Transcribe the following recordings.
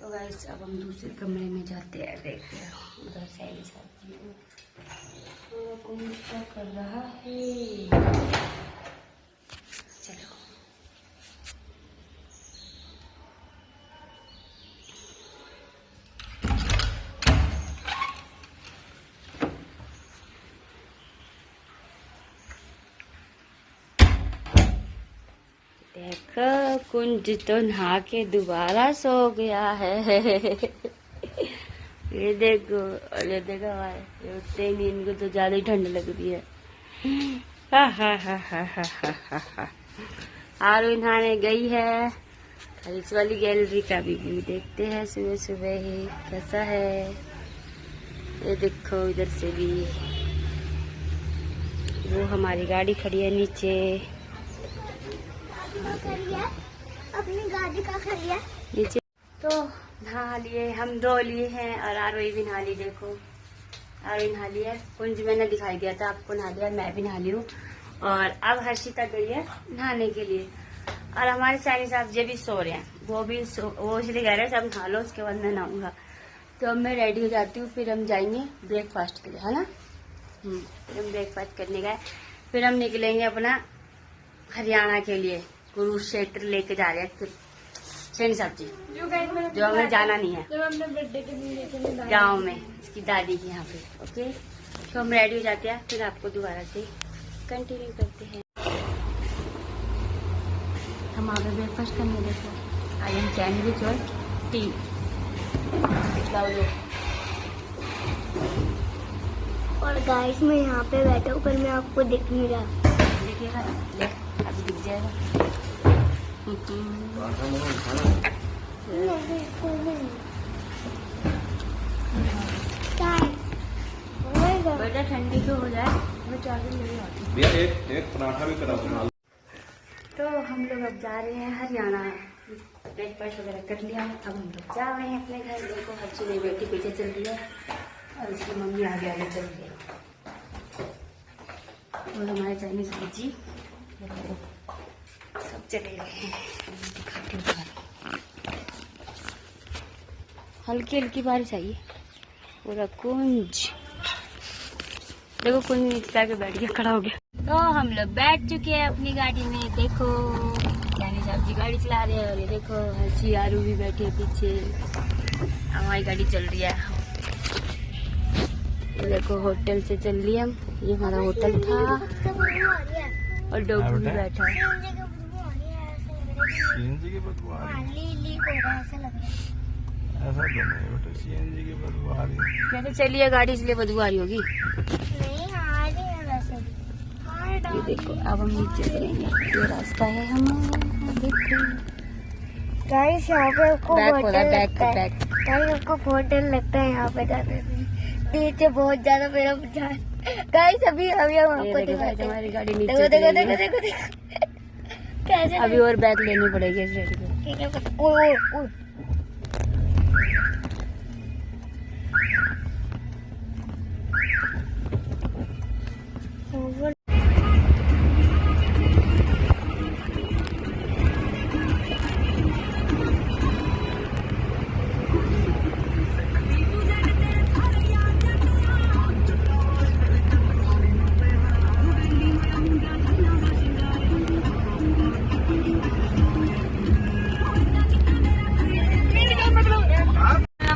तो गाइस अब हम दूसरे कमरे में जाते हैं, देखते हैं उधर से कौन क्या कर रहा है। चलो देखो कुंज तो नहा के दोबारा सो गया है। ये देखो, और ये देखो भाई, ये उठते ही नहीं, इनको तो ज्यादा ही ठंड लग रही है। आरू नहाने गई है। इस वाली गैलरी का भी व्यू देखते हैं सुबह सुबह ही कैसा है। ये देखो इधर से भी, वो हमारी गाड़ी खड़ी है नीचे। अपनी गाड़ी का खड़ी है नीचे। तो नहा लिए, हम धो लिए हैं और आरोही भी नहा ली। देखो आरोही नहा ली है, कुंज मैंने दिखाई दिया था आपको, नहा लिया, मैं भी नहा ली हूँ। और अब हर्षिता गई है नहाने के लिए और हमारे सानी साहब जी भी सो रहे हैं। वो इसलिए कह रहे हैं सब नहा लो, उसके बाद मैं नहाऊंगा। तो अब मैं रेडी हो जाती हूँ, फिर हम जाएंगे ब्रेकफास्ट के लिए, है ना। फिर हम ब्रेकफास्ट करने गए, फिर हम निकलेंगे अपना हरियाणा के लिए। कुरुक्षेत्र लेके जा रहे हैं फिर सैनी साहब जी, जो हमें जाना नहीं है, जब हमने बर्थडे के दिन लेके गाँव में इसकी दादी के यहाँ पे। ओके, तो हम रेडी हो जाते हैं, फिर आपको दोबारा से कंटिन्यू करते हैं। हम आगे ब्रेकफास्ट करने, देखो आज हम सैंडविच और टी लाओ। और गाइस मैं यहाँ पे बैठा हूँ, पर मैं आपको दिख नहीं रहा। देखिएगा, ले अभी दिख जाएगा। बेटा ठंडी तो हो जाए, मैं चावल ले आती हूँ। भैया एक पराठा भी करा दो। तो हम लोग अब जा रहे हैं हरियाणा। ब्रेकफास्ट वगैरह कर लिया, अब हम लोग जा रहे हैं अपने घर। देखो हर्षी मेरी बेटी पीछे चल रही है और उसकी मम्मी आगे आगे चल रही है। और हमारे चाइनीज जी सब चले गए हैं। दिखाती हूँ, हल्की हल्की बारिश आई है। पूरा कुंज देखो, कुंज नीचे आके बैठ गया, खड़ा हो गया। तो हम लोग बैठ चुके हैं अपनी गाड़ी में। देखो यानी साहब जी गाड़ी चला रहे हैं और ये देखो हर्षी आरू भी बैठे हैं पीछे। हमारी गाड़ी चल रही है। ये देखो होटल से चल रही है हम, ये हमारा होटल था और डॉग भी बैठा है। सीएनजी की बदबू आ रही है। ऐसा तो नहीं बेटा, सीएनजी की बदबू आ रही है। मैंने चलिए गाड़ी इसलिए बदबू आ रही होगी। नहीं आ रही है वैसे। ये देखो अब हम नीचे चलेंगे, ये रास्ता है हमारा। देखो गाइस यहाँ पे आपको बैक बहुत होता है, डर बैक लगता है। बैक। गाइस आपको बहुत डर लगता है यहाँ पे जाने में, नीचे बहुत ज्यादा मेरा जान। गाइस अभी हम ये आपको देखो दिखाते हैं। हमारी गाड़ी देखो नीचे देखो चलेगी। देखो देखो देखो कैसे। अभी और बैक लेनी पड़ेगी इस रेडी को। ठीक है, ओ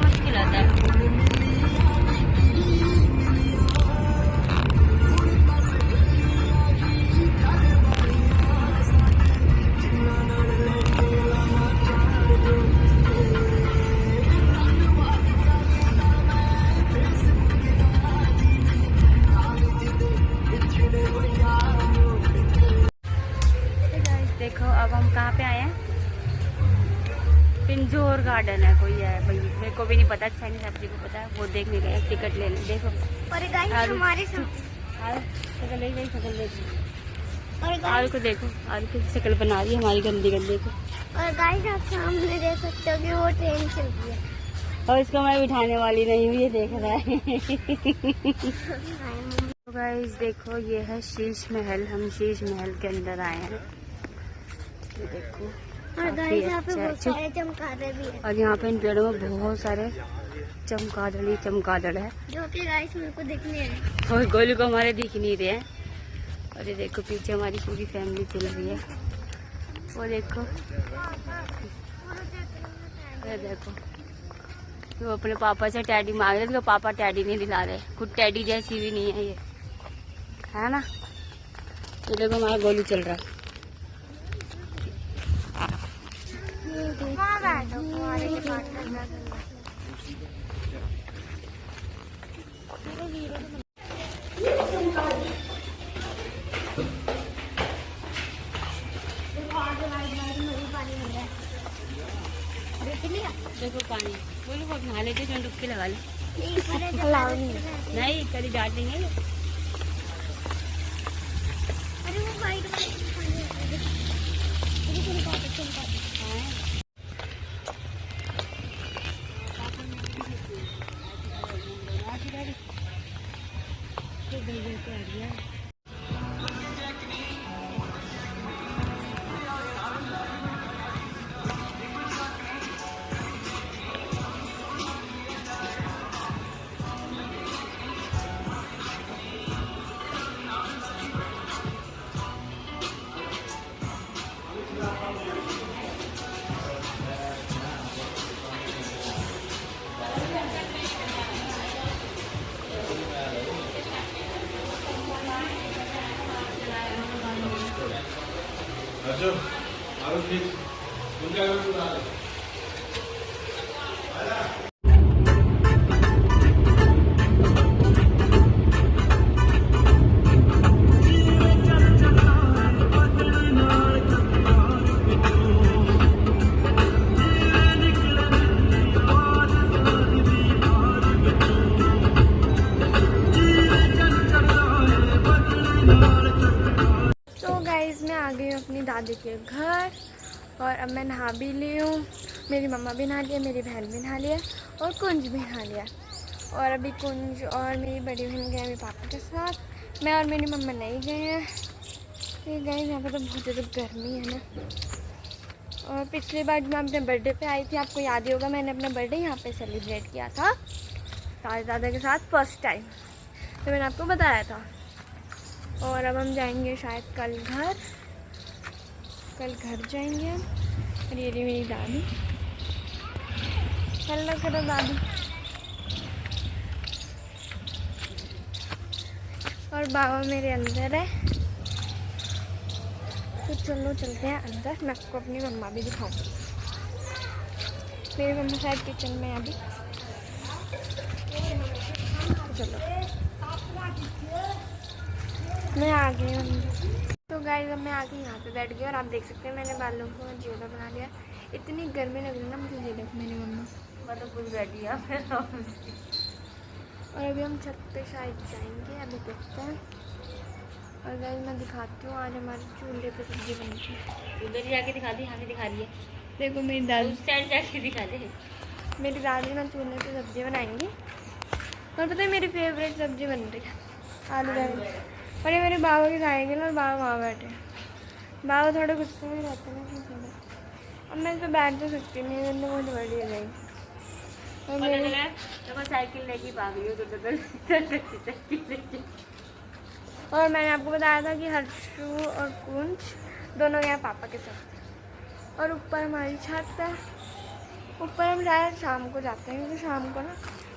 मुश्किल आता है। देखो अब हम कहाँ पे आए हैं, पिंजौर गार्डन है कोई है भाई, मेरे को भी नहीं पता, सैनी साहब जी को पता है, वो देखने गए टिकट लेने। देखो और गाइस हमारे शक्ल ले गई, शक्ल देख। और आलू को देखो, आलू की शक्ल बना रही है हमारी गंदी गंदी को। और गाइस आप सामने देख सकते हो कि वो ट्रेन चल रही है और इसको मैं बिठाने वाली नहीं हूँ, ये देख रहा है। तो गाइस देखो ये है शीश महल, हम शीश महल के अंदर आए हैं। ये देखो और गाइस यहाँ पे बहुत सारे चमगादड़ भी है, और यहाँ पे इन पेड़ों में बहुत सारे चमगादड़ है जो कि गाइस मेरे को दिखने हैं। और गोलू को हमारे दिख नहीं रहे हैं। और ये देखो पीछे हमारी पूरी फैमिली चल रही है। वो देखो, ये देखो, वो अपने पापा से टैडी मांग रहे थे, तो पापा टैडी नहीं दिला रहे। खुद टैडी जैसी भी नहीं है ये, है ना। ये देखो हमारा गोलू चल रहा है। देखो पानी, बोलो वो नहा लेते जो डुबकी लगा ले। नहीं कभी डांटेंगे। अरे वो वाइट अपनी दादी के घर और अब मैं नहा भी ली हूँ। मेरी मम्मा भी नहा लिया, मेरी बहन भी नहा लिया और कुंज भी नहा लिया। और अभी कुंज और मेरी बड़ी बहन गए मेरे पापा के साथ, मैं और मेरी मम्मा नहीं गए हैं। तो गए यहाँ पे तो बहुत ज़्यादा गर्मी है ना। और पिछली बार मैं अपने बर्थडे पे आई थी, आपको याद ही होगा, मैंने अपना बर्थडे यहाँ पे सेलिब्रेट किया था दादा दादा के साथ फर्स्ट टाइम, तो मैंने आपको बताया था। और अब हम जाएंगे शायद कल घर जाएंगे हम। और ये रही मेरी दादी, हेलो करो दादी। और बाबा मेरे अंदर है, तो चलो चलते हैं अंदर। मैं आपको अपनी मम्मा भी दिखाऊंगी। मेरी मम्मा शायद किचन में है अभी, तो चलो मैं आ गई हूँ। तो गाइस अब मैं आके यहाँ पे बैठ गई और आप देख सकते हैं मैंने बालों को ज्यादा बना लिया। इतनी गर्मी लग रही है ना मुझे, ये देखो मेरी मम्मा मतलब कुछ बैठी है। और अभी हम छत पे शायद जाएंगे, अभी देखते हैं। और गाइस मैं दिखाती हूँ, आज हमारे चूल्हे पे सब्जी बनती है। उधर ही जाके दिखा दी, यहाँ भी दिखा दी है। देखो मेरी दादी, उस साइड जाके दिखा दे। मेरी दादी ना चूल्हे पे सब्जी बनाएंगी। और पता है मेरी फेवरेट सब्जी बन रही है, आलू बैंगन। और ये मेरे बाबा के खाएंगे ना, और बाबा वहाँ बैठे। बाबा थोड़े गुस्से में रहते हैं थोड़ा। अब मैं इस पर बैठ तो सकती नहीं, मैंने बहुत बड़ी हो जाएगी। और मेरी तो साइकिल लेके भाग रही हो। और मैंने आपको बताया था कि हर्षू और कुंज दोनों गए पापा के साथ। और ऊपर हमारी छत है, ऊपर हम शायद शाम को जाते हैं, क्योंकि शाम को ना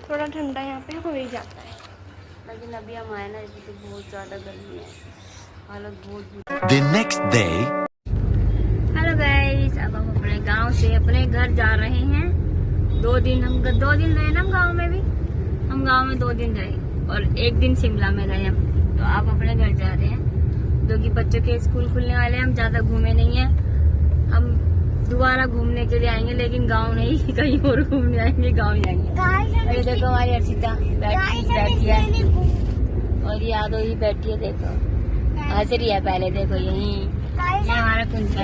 थोड़ा ठंडा यहाँ पे हो ही जाता है। लेकिन अभी हम आए ना, इसमें तो बहुत ज़्यादा गर्मी है, हालत बहुत। The next day. Hello guys, अब हम अपने गांव से अपने घर जा रहे हैं। 2 दिन रहे ना गांव में भी। हम गांव में 2 दिन रहे और 1 दिन शिमला में रहे हम। तो आप अपने घर जा रहे हैं, जो कि बच्चों के स्कूल खुलने वाले हैं। हम ज़्यादा घूमे नहीं हैं, हम दोबारा घूमने के लिए आएंगे, लेकिन गांव नहीं, कहीं और घूमने आएंगे, गांव जाएंगे। ये देखो हमारी अर्षिता बैठी है, और ये यादव ही बैठी है, देखो हंस रही है। पहले देखो यही हमारा कुंज है।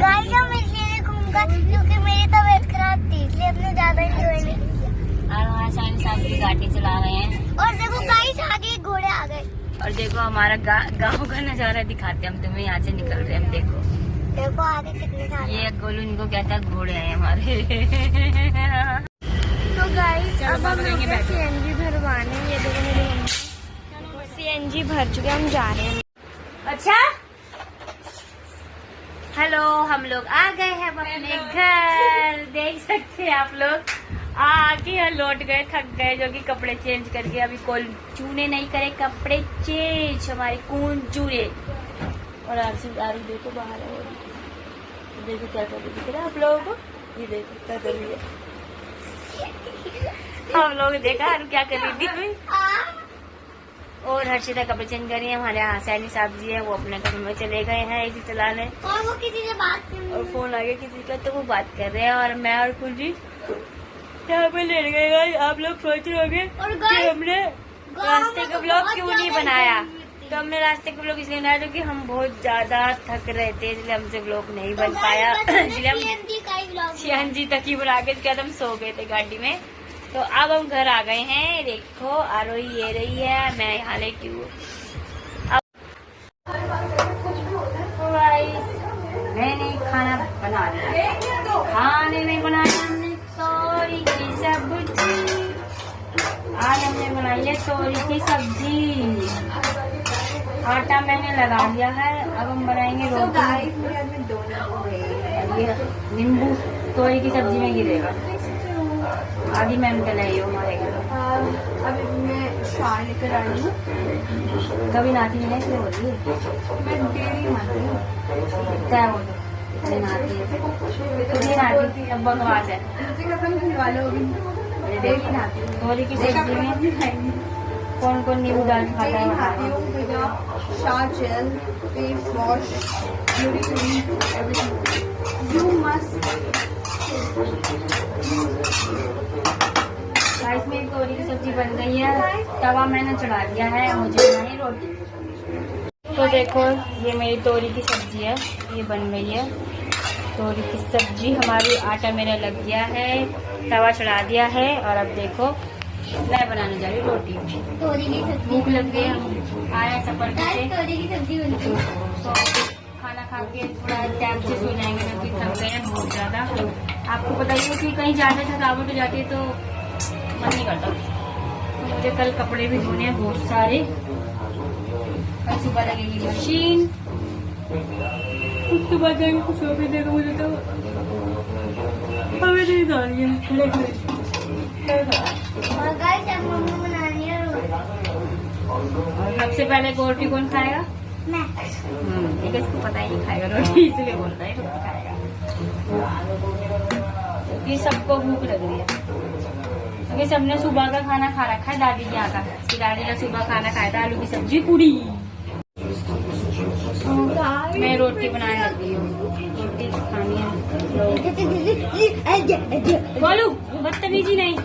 क्योंकि मेरी तबीयत खराब थी, इसलिए अपने ज्यादा एंजॉय नहीं किया। और हमारे सामने की गाड़ी चला रहे हैं। और देखो गाइस आगे घोड़े आ गए। और देखो हमारा गांव का नजारा दिखाते हैं हम तुम्हें, यहाँ से निकल रहे हैं हम। देखो देखो आगे कितने सारे। ये गोलू इनको कहता है घोड़े हैं हमारे। तो गाइस अब हम जाएंगे बैठो। सीएनजी भरवाने, ये देखो मेरी मम्मा सीएनजी भर चुके, हम जा रहे हैं। अच्छा हेलो, हम लोग आ गए हैं अपने घर। देख सकते हैं आप लोग, आके यहाँ लौट गए, थक गए, जो कि कपड़े चेंज करके अभी कोई चूने नहीं करे कपड़े चेंज, हमारे कौन चूने। और आरू देखो बाहर है, देखो क्या कर रही दिख रहा है आप लोगों को, ये देखो क्या कर रही है। हम लोग देखा आरू क्या कर रही थी। और हर्षिता कपड़े चेंज कर रही है। हमारे यहाँ सैनी साहब जी है, वो अपने कमरे में चले गए हैं एसी चलाने, और वो किसी से बात कर रही है। और फोन आ गया किसी का, तो वो बात कर रहे हैं। और मैं और कुलजीत यहाँ पे लेट गए। आप लोग सोच रहे होंगे कि हमने रास्ते का ब्लॉग क्यों नहीं बनाया। तो हमने रास्ते का ब्लॉग इसलिए बनाया क्योंकि हम बहुत ज्यादा थक रहे थे, इसलिए हमसे ब्लॉग नहीं बन पाया। इसलिए हम सीएनजी तक ही बना के इसके बाद हम सो गए थे गाड़ी में। तो अब हम घर आ गए हैं। देखो आरोही ये रही है, मैं यहाँ लेटी हूँ। मैंने खाना बना लिया, खाने में बनाया हमने तोरी की सब्जी। आज हमने बनाई है तोरी की सब्जी, आटा मैंने लगा लिया है। अब हम बनाएंगे रोटी। नींबू तोरी की सब्जी में गिरेगा, आधी मैम लाई हो हमारे घर। अभी मैं शाल लेकर आई हूँ, कभी नाती नहीं है इसलिए बोल रही है। मैं डेली मानती हूँ। क्या है वो तो नाती है, खुद ही नाती, अब बकवास है। कसम खिलवा लो अभी, ये देखो नाती हूँ। तोरी की सब्जी में कौन कौन नींबू डाल के खाता है खाती हूँ बिना शाह gel, face wash, beauty cream, everything you must. Guys मेरी तोरी की सब्जी बन गई है, तवा मैंने चढ़ा दिया है, मुझे बनाई रोटी। तो देखो ये मेरी तोरी की सब्जी है, ये बन गई है तोरी की सब्जी हमारी। आटा मेरा लग गया है, तवा चढ़ा दिया है, और अब देखो मैं बनाने जा रही हूँ रोटी। तोरी की सब्जी भूख लग गई, हम आए सफर से, तोरी की सब्जी बनती है। तो खाना खा के थोड़ा टाइम से सो जाएंगे क्योंकि थक गए हैं बहुत ज्यादा। आपको पता ही है कि कहीं ज्यादा थकावट हो जाती है तो मन नहीं करता। तो मुझे कल कपड़े भी धोने हैं बहुत सारे, कल सुबह लगेगी मशीन, उसके बाद जाएंगे कुछ हो भी देगा। मुझे तो हमें नहीं जा रही है। और गाइस अब मम्मी बना रही है रोटी। और सबसे पहले रोटी कौन खाएगा? मैं। ठीक है, इसको पता ही नहीं खाएगा रोटी, इसलिए बोल रहा है रोटी खाएगा, क्योंकि सबको भूख लग रही है। क्योंकि सबने सुबह का खाना खा रखा है दादी के यहाँ का। इसकी दादी का सुबह खाना खाया था आलू की सब्जी पूरी। मैं रोटी बनाने लगी हूँ, रोटी खानी है। बोलू बदतमीजी नहीं।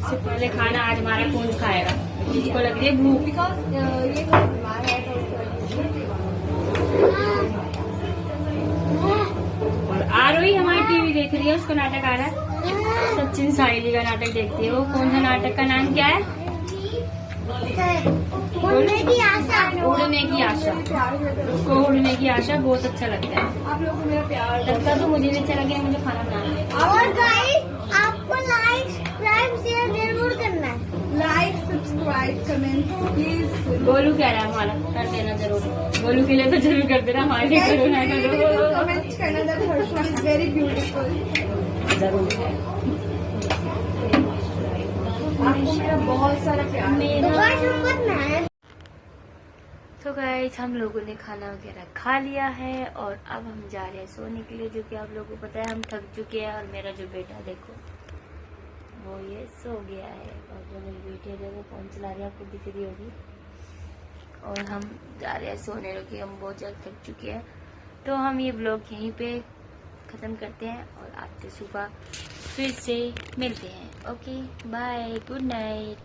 सबसे पहले खाना आज हमारा कौन खाएगा, जिसको लग रही है भूख। और आरोही हमारी टीवी देख रही है, उसको नाटक आ रहा है, सचिन साइली का नाटक देखती है वो। कौन सा नाटक का नाम क्या है? उड़ने की आशा। उड़ने की आशा। उसको उड़ने की आशा बहुत अच्छा लगता है। आप लोगों को मेरा प्यार लगता तो मुझे भी अच्छा लगे, मुझे खाना बनाना। और गाइस आपको लाइक सब्सक्राइब शेयर जरूर करना है। Like subscribe comment please. Golu कह रहा है हमारा कर देना जरूर, गोलू के लिए तो जरूर कर देना, हमारे लिए करो ना करो। कमेंट करना that Harshita is very beautiful. जरूर है। आपको मेरा बहुत सारा प्यार। तो गाइस हम लोगों ने खाना वगैरह खा लिया है, और अब हम जा रहे हैं सोने के लिए, जो कि आप लोगों को पता है हम थक चुके हैं। और मेरा जो बेटा देखो वो ये सो गया है, और जो मेरी बेटी है देखो फोन चला रही है, आपको दिख रही होगी। और हम जा रहे हैं सोने, क्योंकि हम बहुत ज़्यादा थक चुके हैं। तो हम ये ब्लॉग यहीं पे ख़त्म करते हैं, और आज से सुबह फिर से मिलते हैं। Okay bye, good night.